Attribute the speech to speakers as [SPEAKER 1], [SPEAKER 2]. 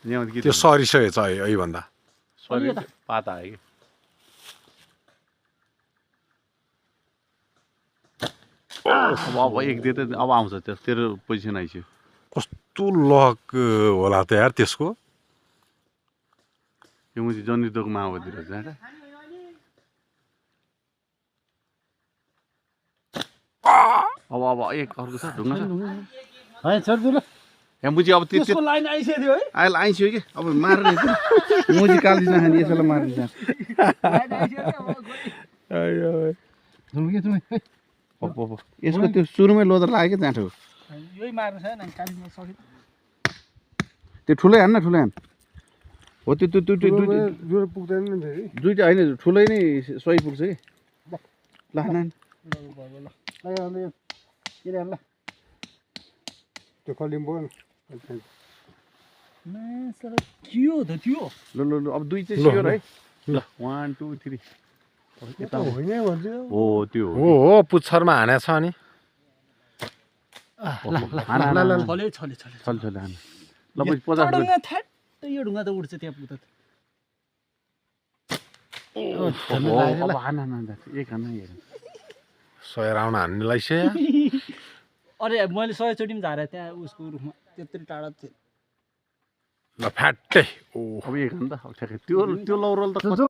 [SPEAKER 1] त्यो सरिसकेछ यहीभन्दा
[SPEAKER 2] पाता है अब एक दिए त अब आउँछ तेरो पोजिसन आइसक्यो
[SPEAKER 1] कस्तो लक होला त यार त्यसको
[SPEAKER 2] यो मुझे जन्नी दोकमा आउँदिर जाँदा अब एक अर्को छ ढुङ्गा छ
[SPEAKER 3] है छोड दिनु
[SPEAKER 2] यहाँ मुझे अब त्यो
[SPEAKER 3] लाइन आइसक्यो है
[SPEAKER 2] अहिले आइसक्यो कि अब मार्ने मुझे कालिस नखाने यसैलाई मार्ने यसको त्यो सुरुमै लोदर लाग्यो क्या जाँठो
[SPEAKER 3] यही मार्नु छ नि कालिसमा सकित
[SPEAKER 2] त्यो ठुलै हान्न ठुलै हान हो त्यो त्यो त्यो
[SPEAKER 3] जोर पुग्दैन नि फेरि
[SPEAKER 2] दुईटा होइन ठुलै नै सही पुग्छ कि ल हान
[SPEAKER 3] ल त्यो कलिम्बो के हो त त्यो
[SPEAKER 2] ल ल ल अब दुई चाहिँ स्योर है ल 1 2 3
[SPEAKER 3] होइन भन्छ
[SPEAKER 2] हो त्यो
[SPEAKER 1] हो पुच्छरमा हानेछ अनि
[SPEAKER 3] छले छले छले
[SPEAKER 2] चल चल हान ल पछि 50
[SPEAKER 3] ढुङ्गा ठ्याट्टै यो ढुङ्गा त उड्छ त्यहाँ पुग्दा
[SPEAKER 2] अब हान हान एक हान हेर
[SPEAKER 1] 100 राउन्ड हान्नेलाई से
[SPEAKER 3] अरे मैले 100 चोटि पनि झारे त्यहाँ उसको रुखमा त्यत्रो टाढा थियो
[SPEAKER 1] ल फ्याट्टै
[SPEAKER 2] अब एक हान त ठ्याक्कै त्यो लौरोल त